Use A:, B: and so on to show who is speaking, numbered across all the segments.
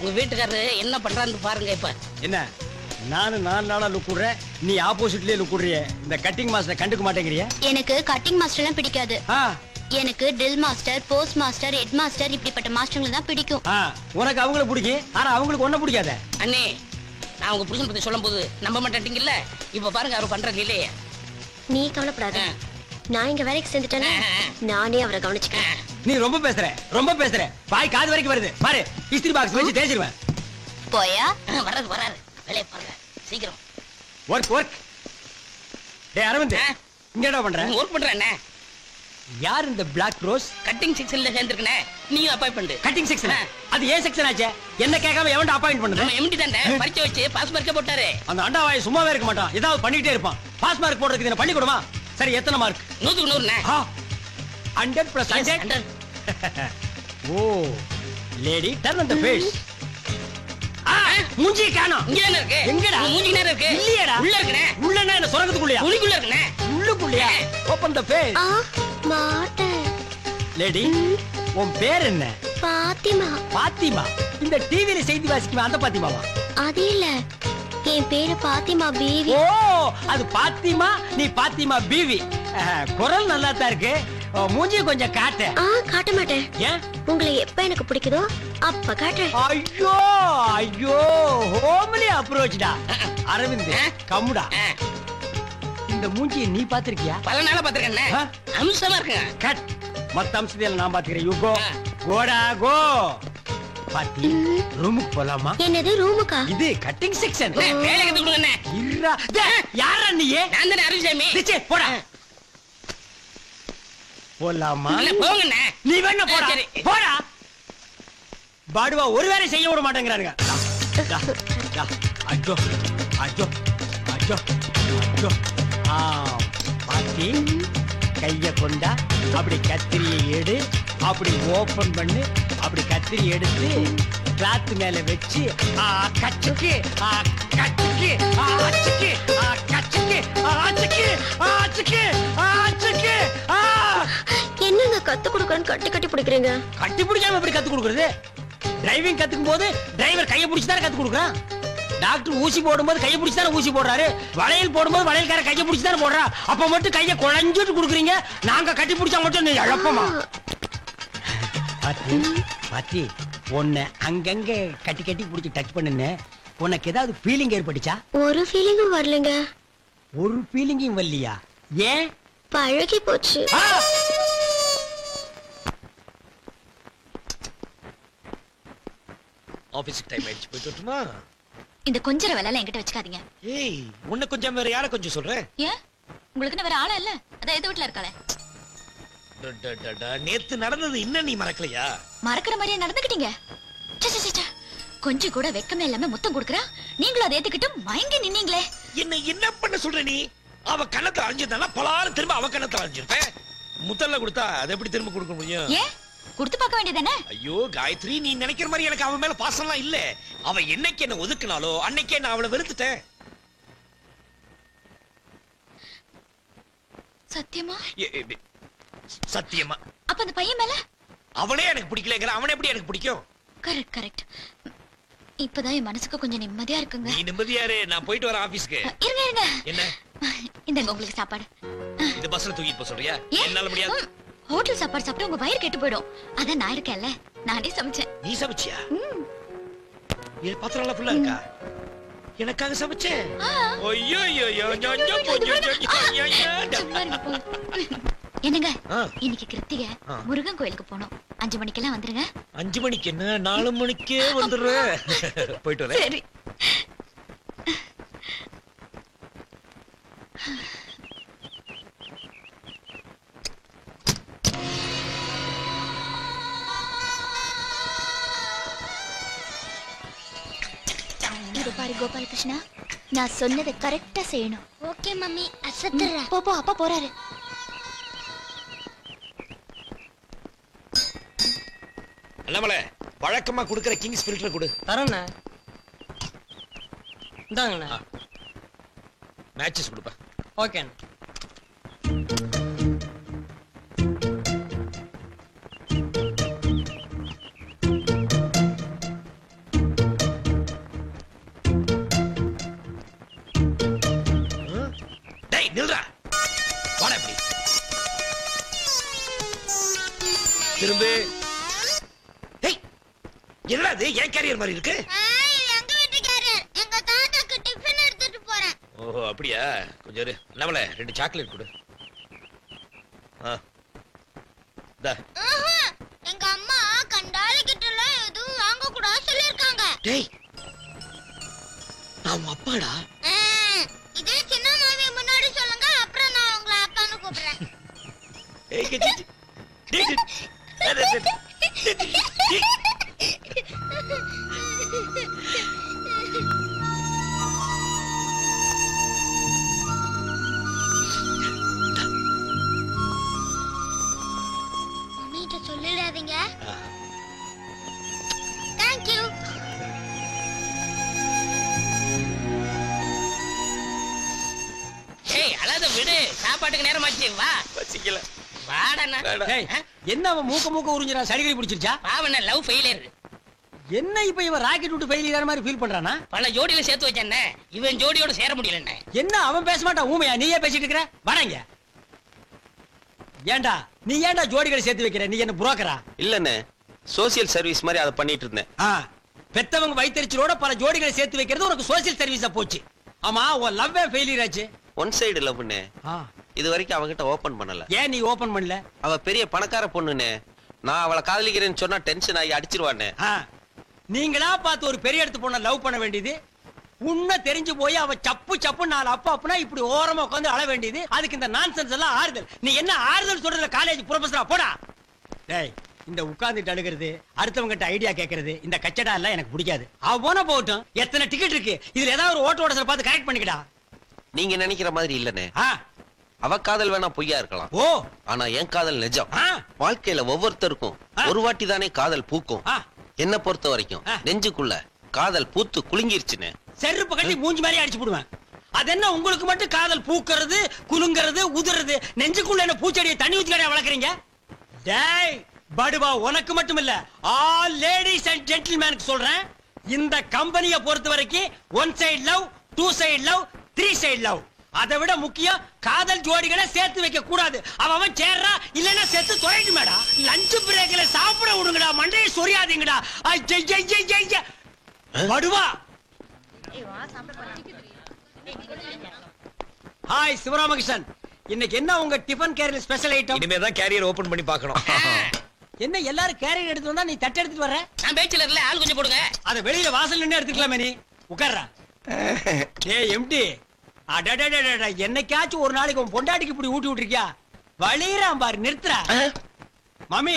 A: உங்க வீட்டுக்காரரு என்ன பண்றான்னு பாருங்க இப்ப.
B: என்ன நானும் 4 நாளா லுக் விடுறேன், நீ ஆப்போசிட்லயே லுக் விடுறிய. இந்த கட்டிங் மாஸ்டர் கண்டுக்க மாட்டேங்கிறிய?
C: எனக்கு கட்டிங் மாஸ்டர்லாம் பிடிக்காது.
B: ஆ,
C: எனக்கு drill master, post master, head master இப்படிப்பட்ட மாஸ்டர்களை தான் பிடிக்கும்.
B: ஆ, உனக்கு அவங்கள பிடிக்கும், ஆனா அவங்களுக்கு ஒன்ன பிடிக்காத.
A: அண்ணே, நான் உங்க புருஷன் பத்தி சொல்லும் போது நம்ப மாட்டேங்கல்ல. இப்ப பாருங்க அவர் பண்ற நிலைய.
C: நீ கவலைப்படாத, நான் இங்க வேலைக்கு சேர்ந்துட்டேன்னா நானே அவரை கவனிச்சுக்கிறேன்.
B: நீ ரொம்ப பேசுற, வாய் காது வரைக்கும் வருது பாரு. இஸ்திரி பாக்ஸ் வச்சு தேய்ச்சிருவேன்.
C: போயா?
A: வராது வேலையை பாருங்க சீக்கிரம்.
B: ஒர்க். டேய் அரவிந்த், இங்க என்ன பண்ற?
A: ஒர்க் பண்றேன்.
B: யார் இந்த பிளாக் ரோஸ்?
A: கட்டிங் செக்ஷன்ல சேர்ந்திருக்கனே, நீங்க அப்பாயிண்ட் பண்ணு.
B: Cutting section? அது ஏன் செக்ஷன் ஆச்சே? என்ன கேட்காம எவன்ட அப்பாயிண்ட் பண்ணது?
A: நம்ம எம்டி தானே பரிச்சை வச்சு பாஸ் மார்க்கே போட்டாரு.
B: அந்த அண்டாவாய் சும்மாவே இருக்க மாட்டான், ஏதாவது பண்ணிட்டே இருப்பான். பாஸ் மார்க் போடுறதுக்கு என்ன பள்ளிக்கூடமா? சரி, எத்தனை மார்க்?
A: 100க்கு 100ண்ணே.
B: 100%. Oh, lady turn on the face. மூஞ்சி காணோம்.
A: இங்க தான இருக்கு.
B: எங்கடா?
A: மூஞ்சி நேரா இருக்கு.
B: இல்லையேடா.
A: உள்ள இருக்குனே.
B: உள்ளனா என்ன சொரங்கத்துக்குள்ளயா?
A: உள்ள இருக்குனே.
B: உள்ளுக்குள்ளயா? Open the face.
C: மாட்டேன்.
B: லேடி, உன் பேர் என்ன?
C: பாத்திமா.
B: பாத்திமா? இந்த டிவில செய்தி வாசிக்குமே அந்த பாத்திமாவா?
C: அது இல்ல, என் பேரு பாத்திமா பீவி.
B: ஓ, அது பாத்திமா, நீ பாத்திமா பீவி. குரல் நல்லா தான் இருக்கு. மூஞ்சி கொஞ்சம் காட்டு.
C: காட்ட மாட்டேன்.
B: ஏன்?
C: உங்களை எப்ப எனக்கு பிடிக்குதோ அப்ப காட்டுறேன்.
B: ஐயோ, ஹோம்லி அப்ரோச்டா. அரவிந்த், கம்முடா. இந்த மூஞ்சியை நீ பாத்திருக்கியா?
A: பல நாளா பாத்திருக்கேன். அம்சமா இருக்கு.
B: கட். மத்த அம்சத்தையெல்லாம் நான் பாத்துக்கிறேன். You go. கோடா கோ. பாத்தி, ரூமுக்கு போலாமா?
C: என்னது ரூமுக்கா?
B: இது கட்டிங் செக்ஷன்.
A: வேலை கத்து கொடுங்க.
B: இருடா. யாரா நீ?
A: நான் தானே அருள்சாமி.
B: சே, போடா. போலாமா?
A: இல்ல போங்கண்ணே.
B: நீ வேணா போடா.
A: சரி.
B: போடா. பாடுவா ஒரு வேலை செய்ய விட மாட்டேங்கிறானுங்க. ஐயோ ஐயோ ஐயோ ஐயோ. பாத்தி, கைய கொண்டா, அப்படி கத்திரியை எடு, அப்படி ஓபன் பண்ணு, அப்படி கத்திரி எடுத்து கிளாத் மேல வச்சு கச்சுக்கு கச்சுக்கு ஆச்சுக்கு கச்சுக்கு ஆச்சுக்கு ஆச்சுக்கு ஆச்சுக்கு.
C: என்னங்க கத்து கொடுக்கறன்னு கட்டி கட்டி பிடிக்கிறீங்க?
B: கட்டி பிடிக்காம எப்படி கத்து கொடுக்கறது? டிரைவிங் கத்துக்கும் போது டிரைவர் கையை பிடிச்சு தானே கத்து கொடுக்குறான். டாக்டர் ஊசி போடும்போது கையை பிடிச்சு தானே ஊசி போடுறாரு. வளையல் போடும்போது வளையல்கார கையை பிடிச்சு தானே போடுறா. அப்ப மட்டும் கையை குழஞ்சிட்டு கொடுக்குறீங்க. நாங்க கட்டி பிடிச்சா மட்டும் நீ இழப்பமா? பாத்தி பாத்தி, உன்னை அங்கங்க கட்டி கட்டி பிடிச்சி டச் பண்ணுன்னு உனக்கு ஏதாவது ஃபீலிங் ஏற்பட்டுச்சா?
C: ஒரு ஃபீலிங்கும் வரலங்க.
B: ஒரு ஃபீலிங்கும் வரலையா? ஏன்?
C: பழகி போச்சு.
D: ஆபீஸ்க்கு டைம் ஆயிடுச்சு, போயிட்டு வரட்டுமா?
C: இந்த கொஞ்சர வேலை என்கிட்ட வச்சுக்காதீங்க.
D: ஏய், உன்னை கொஞ்சம் வேற யாரை கொஞ்சம் சொல்றேன்?
C: ஏன்? உங்களுக்கு வேற ஆளா இல்ல? அதான் எது வீட்டுல இருக்காளே.
D: நேத்து நடந்தது இன்னும் நீ மறக்கலையா?
C: மறக்கிற மாதிரியே நடந்துக்கிட்டீங்க. கொஞ்சம் கூட வெக்கமே இல்லாம முத்தம் கொடுக்கறா, நீங்களும் அதை ஏத்துக்கிட்டு மயங்கி நின்னீங்களே.
D: என்ன பண்ண சொல்ற நீ? அவ கண்ணத்துல அழிஞ்சிருந்தா பலாறு திரும்ப அவ கண்ணத்துல அழிஞ்சிருப்பேன். முத்தல்ல கொடுத்தா அதை எப்படி திரும்ப கொடுக்க முடியும்?
C: ஏன்? கொடுத்து பார்க்க வேண்டியதானே?
D: ஐயோ காயத்ரி, நீ நினைக்கிற மாதிரி எனக்கு அவன் மேல பாசம்லாம் இல்ல. அவ என்னைக்கு என்ன ஒதுக்குனாலோ அன்னைக்கே நான் அவளை வெறுத்துட்டேன்.
C: சத்தியமா?
D: சத்தியமா.
C: அப்ப அந்த பையன் மேல?
D: அவனே எனக்கு பிடிக்கலங்கிற, அவனை எப்படி எனக்கு பிடிக்கும்?
C: Correct correct. இப்பதான் என் மனசுக்கு கொஞ்சம் நிம்மதியா இருக்குங்க.
D: நீ நிம்மதியாரு, நான் போயிட்டு வரேன் ஆபீஸ்க்கு.
C: இருங்க இருங்க.
D: என்ன?
C: இந்தங்க உங்களுக்கு சாப்பாடு.
D: இந்த பஸ்ல தூக்கிட்டு போக சொல்றியா? என்னால முடியாது.
C: ஹோட்டல் சாப்பாடு சாப்பிட்டு உங்க வயிறு கெட்டு போயிடும். அதான் நான் இருக்கேன்ல, நானே சமைச்சேன்.
D: நீ சமைச்சியா? என் பாத்திரம் எல்லாம் ஃபுல்லா இருக்கா? எனக்காக சமைச்சேன்? ஐயோ ஐயோ ஐயோ.
C: என்னங்க, இன்னைக்கு கிருத்திகை, முருகன் கோயிலுக்கு போனோம். 5 மணிக்கெல்லாம் வந்துருங்க.
D: 5 மணிக்கு என்ன, 4 மணிக்கே வந்துடுறேன். போயிட்டு வரேன்.
C: சரி. பாரு கோபாலகிருஷ்ணா, நான் சொன்னதை கரெக்டா செய்யணும். ஓகே மம்மி, அசத்துறேன். போ அப்பா போறாரு.
D: அண்ணாமலை, வழக்கமா குடுக்கிற கிங்ஸ் ஃபில்டர் கொடு.
E: தரேண்ணே. இந்தாங்கண்ணே.
D: மேட்சஸ் கொடுப்பா.
E: ஓகேண்ணே.
D: திரும்பு. ஏய், என்னடா இது ஏன் கேரியர் மாதிரி இருக்கு?
C: எங்க வீட்டு கேரியர். எங்க தாத்தாக்கு டிஃபன் எடுத்துட்டு போறேன்.
D: ஓஹோ அப்படியா? கொஞ்சம் இரு. நம்மள 2 சாக்லேட் கொடு. தா.
C: எங்க அம்மா கண்டாலி கிட்டல எதுவும் வாங்க கூடாது சொல்லிருக்காங்க.
D: டேய், நான் உன் அப்பாடா.
C: இதே சின்ன மாமி முன்னாடி சொல்லுங்க, அப்புறம் நான் உங்களை அப்பான்னு கூப்பிடுறேன்.
D: ஏய் கிச்சி. டேய்
C: மம்மிட்ட சொல்லிடாதீங்க. Thank you.
A: ஏய் அழாத விடு, சாப்பாட்டுக்கு நேரமாச்சு, வா.
D: பசிக்கல.
A: வாடண்ணா.
B: டேய், என்ன அவன் மூக்க உறிஞ்சிரான்? சடிகடி பிடிச்சிருச்சா?
A: பாவண்ண லவ் ஃபெயிலியர்.
B: என்ன இப்ப இவன் ராக்கெட் விட்டு ஃபெயிலியர் மாதிரி ஃபீல் பண்றானா?
A: பல ஜோடியில சேர்த்து வச்சேன்ன, இவன் ஜோடியோட சேர முடியலண்ணே.
B: என்ன அவன் பேச மாட்டான்? ஊமையா நீயே பேசிட்டு இருக்கிற? வாடங்க. ஏண்டா நீ ஏண்டா ஜோடிகளை சேர்த்து வைக்கிற? நீ என்ன புரோக்கரா?
E: இல்லண்ணே, சோசியல் சர்வீஸ் மாதிரி அதை பண்ணிட்டு இருந்தேன்.
B: பெத்தவங்க வயித்தறிச்சலோட பல ஜோடிகளை சேர்த்து வைக்கிறது உனக்கு சோசியல் சர்வீஸா போச்சு. ஆமா, உன் லவ்வே ஃபெயிலியர் ஆச்சு.
E: One side லவ்னே. இது வரைக்கும் அவகிட்ட ஓபன் பண்ணல.
B: ஏன் நீ ஓபன் பண்ணல?
E: அவ பெரிய பணக்கார பொண்ணுனே. நான் அவளை காதலிக்கிறேன்னு சொன்னா டென்ஷன் ஆகி அடிச்சிருவானே.
B: நீங்களா பார்த்து ஒரு பெரிய இடத்து பொண்ண லவ் பண்ண வேண்டியது, உன்ன தெரிஞ்சு போய் அவ சப்பு 4 அப்புனா இப்படி ஓரமா உட்காந்து அழ வேண்டியது. அதுக்கு இந்த நான்சென்ஸ் எல்லாம் ஆறுதல். நீ என்ன ஆறுதல் சொல்றதுல காலேஜ் ப்ரொஃபஸரா போடா. டேய், இந்த உட்கார்ந்துட்டு அழுகிறது, அடுத்தவங்க கிட்ட ஐடியா கேட்கறது, இந்த கச்சடா எல்லாம் எனக்கு பிடிக்காது. அவன போட்டும். எத்தனை டிக்கெட் இருக்கு? இதுல ஏதாவது ஒரு ஓட்ட ஓடசல பார்த்து கரெக்ட் பண்ணிக்கடா.
E: நீங்க நினைக்கிற மாதிரி இல்லனே. அவ காதல் வேணா பொய்யா இருக்கலாம்.
B: ஓ,
E: ஆனா என் காதல் நிஜம். வாழ்க்கையில ஒவ்வொருத்தருக்கும் ஒரு வாட்டி தானே காதல் பூக்கும். என்ன பொறுத்த வரைக்கும் நெஞ்சுக்குள்ள காதல் பூத்து குலுங்கிருச்சுன்னு
B: செருப்பு கட்டி மூஞ்சி மாதிரி அடிச்சு போடுவேன். அது என்ன உங்களுக்கு மட்டும் காதல் பூக்கிறது, குலுங்கிறது, உதிர்றது? நெஞ்சுக்குள்ள என்ன பூச்செடியை தண்ணி ஊத்தி கடையா வளர்க்குறீங்க? டேய் படுவா, உனக்கு மட்டும் இல்ல, ஆல் லேடிஸ் அண்ட் ஜென்டில்மேனுக்கு சொல்றேன். இந்த கம்பெனியை பொறுத்த வரைக்கும் 1 side love, 2 side love, 3 side love. அதை விட முக்கியம் காதல் ஜோடிகளை சேர்த்து வைக்க கூடாது. அவன் சேர்றா இல்லன்னா செத்து தொலைட்டு மேடா. லஞ்ச் பிரேக்ல சாப்பிட விடுங்கடா, மண்டையை சொரியாதீங்கடா. படுவா. ஹாய் சிவராமகிருஷ்ணன், இன்னைக்கு என்ன உங்க டிபன் கேரியர் ஸ்பெஷல் ஐட்டம்?
D: இனிமே தான் கேரியர் ஓபன் பண்ணி பார்க்கணும்.
B: என்ன எல்லாரும் கேரியர் எடுத்து வந்தா நீ தட்டு எடுத்துட்டு வர?
A: நான் பேச்சுலர்ல ஆள் கொஞ்சம் போடுங்க.
B: அத வெளியில வாசல்ல நின்னு எடுத்துக்கலாமே. நீ உட்கார்றா. ஏய் எம்டி, அடடடடட, என்னைக்காச்சும் ஒரு நாளைக்கு உன் பொண்டாட்டிக்கு இப்படி ஊட்டி விட்டுருக்கியா? வலிறான் பாரு, நிறுத்துறா. மாமி,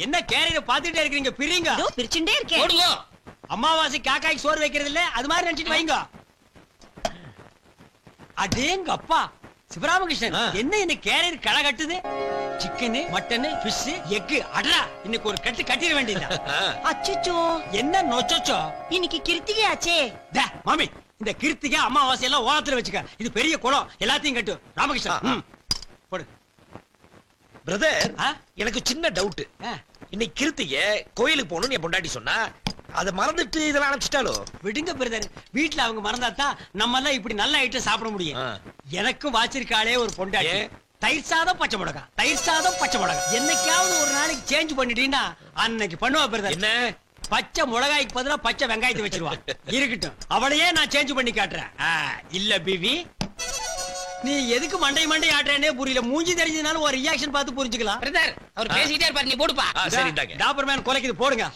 B: என்ன கேரியரை பாத்துட்டே இருக்கீங்க? பிரிங்க.
F: பிரிச்சுட்டே இருக்கேன்.
A: போடுங்க.
B: அம்மாவாசை காக்காய்க்கு சோறு வைக்கிறது இல்ல, அது மாதிரி நினைச்சிட்டு வைங்க. அடேங்க அப்பா சிவராமகிருஷ்ணன், என்ன இந்த கேரியர் களை கட்டுது? Chicken, mutton, fish, egg. அடடா, இன்னைக்கு ஒரு கட்டு கட்டிட வேண்டியது.
F: அச்சச்சோ,
B: என்ன நொச்சோ?
F: இன்னைக்கு கிருத்திகை ஆச்சே.
B: மாமி, இந்த கிருத்திகை அமாவாசை எல்லாம் ஓரத்துல வச்சுக்க. இது பெரிய குளம், எல்லாத்தையும் கட்டு. ராமகிருஷ்ணன் போடு.
D: பிரதர், எனக்கு சின்ன டவுட். இன்னைக்கு கிருத்திகை கோயிலுக்கு போகணும்னு என் பொண்டாட்டி சொன்னா, அதை மறந்துட்டு இதெல்லாம் அனுப்பிச்சிட்டாலோ?
B: விடுங்க பிரதர், வீட்டுல அவங்க மறந்தாதான் நம்ம எல்லாம் இப்படி நல்ல ஐட்டம் சாப்பிட முடியும். எனக்கும் வாச்சிருக்காளே ஒரு பொண்டாட்டி. தயிர் சாதம் பச்சை மிளகா, தயிர் சாதம் பச்சை மிளகா. என்னைக்காவது ஒரு நாளைக்கு சேஞ்ச் பண்ணிட்டீங்கன்னா அன்னைக்கு பண்ணுவா பிரதர்.
D: என்ன?
B: பச்சை மிளகாய்க்கு பதிலா பச்சை வெங்காயத்தை வச்சிருவா. இருக்கட்டும், அவளையே நான் சேஞ்ச் பண்ணி காட்டுறேன். இல்ல பிவி, நீ எதுக்கு மண்டை ஆட்டுறேனே புரியல. மூஞ்சி தெரிஞ்சதுனால ஒரு ரியாக்ஷன் பார்த்து புரிஞ்சுக்கலாம்.
A: பிரதர், அவர் பேசிட்டே இருப்பாரு, நீ போடுப்பா.
D: சரிடாங்க.
B: டாபர்மேன் கொலைக்குது, போடுங்க.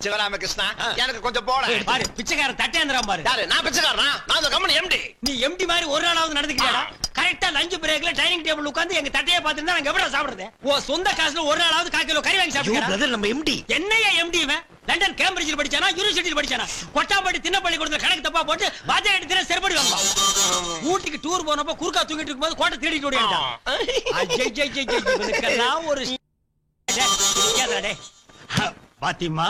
E: சிவராமகிருஷ்ணா, எனக்கு கொஞ்சம் போட
B: பாரு, பிச்சைக்காரன் தட்டேந்திரா பாரு.
E: நான் பிச்சைக்காரனா? நான் அந்த கம்பெனி எம்டி.
B: நீ எம்டி மாதிரி ஒரு நாளாவது நடந்துக்கிறியாடா? கரெக்டா லஞ்ச் பிரேக்ல டைனிங் டேபிள் உட்கார்ந்து எங்க தட்டையை பார்த்துட்டு நாங்க எப்படி சாப்பிடுறது? ஓ சொந்த காசுல ஒரு நாளாவது 1/4 கிலோ கறி வாங்கி சாப்பிடுறா?
D: பிரதர், நம்ம எம்டி.
B: என்னையா எம்டி இவன்? லண்டன் கேம்பிரிட்ஜில் படிச்சானா, யூனிவர்சிட்டியில் படிச்சானா? கொட்டாம்பட்டி தின்னப்பள்ளி கொடுத்த கணக்கு தப்பா போட்டு வாத்தியார் எடுத்து செருப்படி வாங்குவா. ஊட்டிக்கு டூர் போனப்ப குறுக்கா தூங்கிட்டு இருக்கும்போது கோட்டை தேடிட்டு ஓடிட்டான். இவனுக்கெல்லாம் ஒரு பாத்திமா,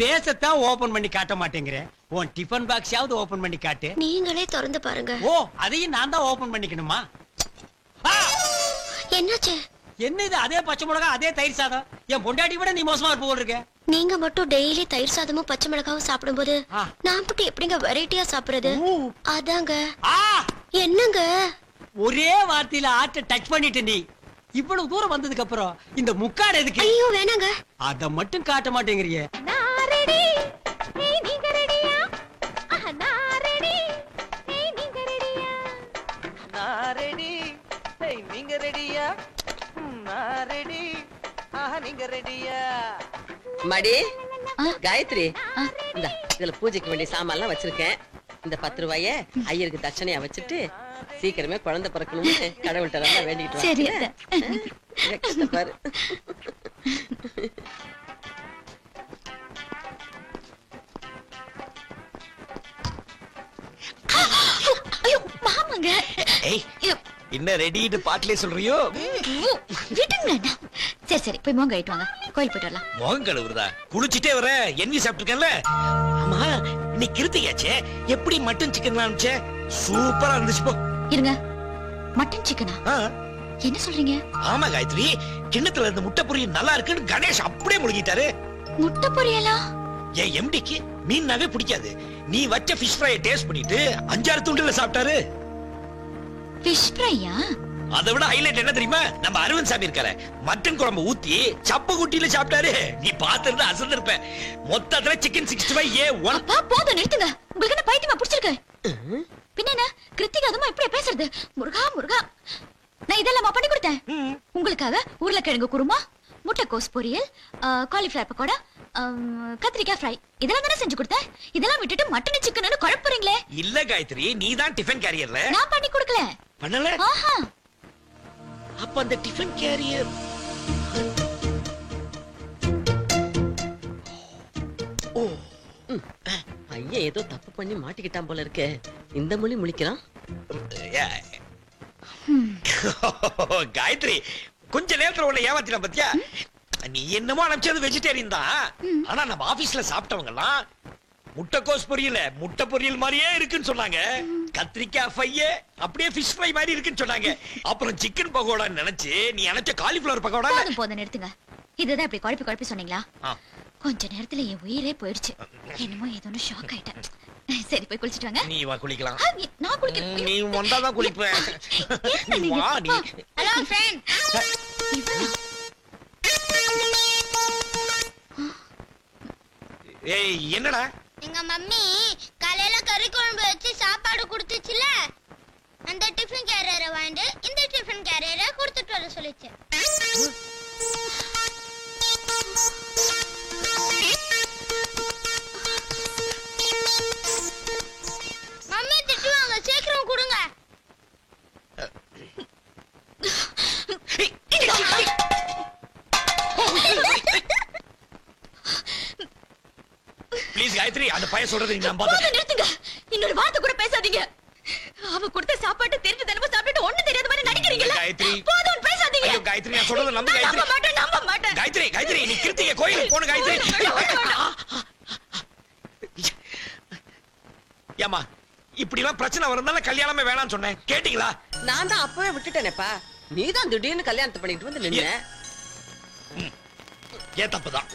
B: பேசத்தான் ஓபன் பண்ணி காட்ட மாட்டேங்கிறேன். உன் டிஃபன் பாக்ஸாவது ஓபன் பண்ணி காட்டு.
C: நீங்களே திறந்து பாருங்க.
B: ஓ, அதையும் நான் தான் ஓபன் பண்ணிக்கணுமா?
C: என்னாச்சு?
B: என்ன இது? அதே பச்சை மிளகா, அதே தயிர் சாதம். என் பொண்டாட்டி விட நீ மோசமா இருப்ப போல இருக்க.
C: நீங்க மட்டும் டெய்லி தயிர் சாதமும் பச்சை மிளகாவும் சாப்பிடும்போது நான் மட்டும் எப்படிங்க வெரைட்டியா சாப்பிடுறது? அதாங்க. என்னங்க?
B: ஒரே வார்த்தையில ஆட்ட டச் பண்ணிட்டு நீ. இவ்வளவு தூரம் வந்ததுக்கு அப்புறம் இந்த முக்காடு எதுக்கு?
C: ஐயோ வேணாங்க.
B: அத மட்டும் காட்ட மாட்டேங்கிறியே.
C: நான் ரெடி. ஏய் நீங்க ரெடியா? நான் ரெடி. ஏய் நீங்க ரெடியா?
G: நான் ரெடி. ஏய் நீங்க ரெடியா? நான் ரெடி. நீங்க ரெடியா?
F: மடி காயத்ரி இந்த இதுல பூஜைக்கு வேண்டிய சாமான்லாம் வச்சிருக்கேன். இந்த 10 ரூபாய ஐயருக்கு தட்சணையா வச்சுட்டு சீக்கிரமே குழந்தை பிறக்கணும்னு கடவுள்கிட்ட நல்லா வேண்டிட்டு
C: சரி
F: வா. பாரு.
C: ஐயோ மாமாங்க.
D: ஏய் என்ன ரெடின்னு பாட்டிலே சொல்றியோ?
C: விடுங்க. சரி சரி போய் மோங்க ஆயிட்டு வாங்க. கோயில் போயிட்டு வரலாம்.
D: முகம் கழுவுறதா? குளிச்சிட்டே வர என்வி சாப்பிட்டுருக்கேன்ல. ஆமா இன்னைக்கு கிருத்தியாச்சே, எப்படி மட்டன் சிக்கன் அனுப்பிச்சே? சூப்பரா இருந்துச்சு போ.
C: இருங்க. மட்டன் சிக்கனா?
D: ஆ,
C: என்ன சொல்றீங்க?
D: ஆமா காயத்ரி, கிண்ணத்துல இருந்த முட்டை பொரியல் நல்லா இருக்குன்னு கணேஷ் அப்படியே முழுகிட்டாரு.
C: முட்டை பொரியலா?
D: என் எம்டிக்கு மீன்னாவே பிடிக்காது. நீ வச்ச ஃபிஷ் ஃப்ரையை டேஸ்ட் பண்ணிட்டு 5-6 துண்டுல சாப்பிட்டாரு.
C: ஃபிஷ் ஃப்ரையா?
D: அதை விட ஹைலைட் என்ன தெரியுமா? நம்ம அரவிந்த் சாமி இருக்காரு, மட்டன் குழம்பு ஊத்தி சப்ப குட்டியில சாப்பிட்டாரு. நீ பாத்துருந்தா அசந்திருப்ப. மொத்தத்துல சிக்கன் 65A1.
C: அப்பா போதும் நிறுத்துங்க. உங்களுக்கு என்ன பைத்தியமா பிடிச்சிருக்கு? பின்ன என்ன கிருத்திகா அதுமா இப்படி பேசுறது? முருகா முருகா. நான் இதெல்லாம் பண்ணி கொடுத்தேன். உங்களுக்காக உருளைக்கிழங்கு குருமா, முட்டைக்கோஸ் பொரியல், காலிஃபிளவர் பக்கோடா, கத்திரிக்காய் ஃப்ரை இதெல்லாம் தானே செஞ்சு கொடுத்தேன். இதெல்லாம் விட்டுட்டு மட்டன் சிக்கன் குழப்புறீங்களே.
D: இல்ல காயத்ரி, நீ தான் டிஃபன் கேரியர்ல.
C: நான் பண்ணி கொடுக்கல.
D: பண்ணல?
C: ஆஹா.
D: அப்ப அந்த டிஃபன் கேரியர்
F: ஐயா ஏதோ தப்பு பண்ணி மாட்டிக்கிட்டான் போல இருக்கே. இந்த மொழி முழிக்கிறான்.
D: காயத்ரி, கொஞ்ச நேரத்துல உன்னை ஏமாத்தின பத்தியா? நீ என்னமோ அனுப்பிச்சது வெஜிடேரியன் தான். ஆனா நம்ம ஆபீஸ்ல சாப்பிட்டவங்க எல்லாம் முட்டைக்கோஸ் பொரியல முட்டை பொரியல் மாதிரியே இருக்குன்னு சொன்னாங்க. கத்திரிக்காய் ஃப்ரையே அப்படியே ஃபிஷ் ஃப்ரை மாதிரி இருக்குன்னு சொன்னாங்க. அப்புறம் சிக்கன் பகோடா நினைச்சு நீ அனுப்பிச்ச காலிஃபிளவர் பகோடா.
C: போதும் போதும் நிறுத்துங்க. இதுதான் இப்படி குழப்பி குழப்பி சொன்னீங்களா? கொஞ்ச நேரத்துல என் உயிரே போயிடுச்சு. என்னமோ ஏதோ ஷாக் ஆயிட்டேன். சரி போய் குளிச்சிட்டு வாங்க.
D: நீ வா குளிக்கலாம்.
C: நான் குளிக்கிறேன்.
D: நீ வந்தாதான் குளிப்பேன். நீ வா நீ.
C: Hello friend.
D: ஏய் என்னடா?
H: எங்க மம்மி காலையில கறி குழம்பு வச்சு சாப்பாடு கொடுத்துச்சுல, அந்த டிஃபன் கேரியரை வாங்கிட்டு இந்த டிஃபன் கேரியரை கொடுத்துட்டு வர சொல்லிச்சு. மம்மி திட்டுவாங்க, சீக்கிரம் கொடுங்க.
D: ப்ளீஸ் காயத்ரி, அந்த பையன் சொல்றது நீ நம்பாத.
C: நிறுத்துங்க. இன்னொரு வார்த்தை கூட பேசாதீங்க. அவ கொடுத்த சாப்பாட்டு தெரிஞ்சு தினமும் சாப்பிட்டு ஒண்ணு தெரியாத மாதிரி நடிக்கிறீங்களா?
D: காயத்ரி
C: போதும் பேசாதீங்க.
D: ஐயோ காயத்ரி, நான் சொல்றது நம்பு
C: நான்
D: காயத்ரி.
C: நம்ப மாட்டேன்.
D: காயத்ரி காயத்ரி, நீ கிருத்திகை கோயிலுக்கு போணும் காயத்ரி. ஏமா இப்படி எல்லாம் பிரச்சனை வரும்னால கல்யாணமே வேணாம்னு சொன்னேன், கேட்டீங்களா?
F: நான் தான் அப்பவே விட்டுட்டேனேப்பா. நீதான் திடீர்னு கல்யாணத்தை பண்ணிட்டு வந்து நின்ன.
D: ஏன் தப்புதான்.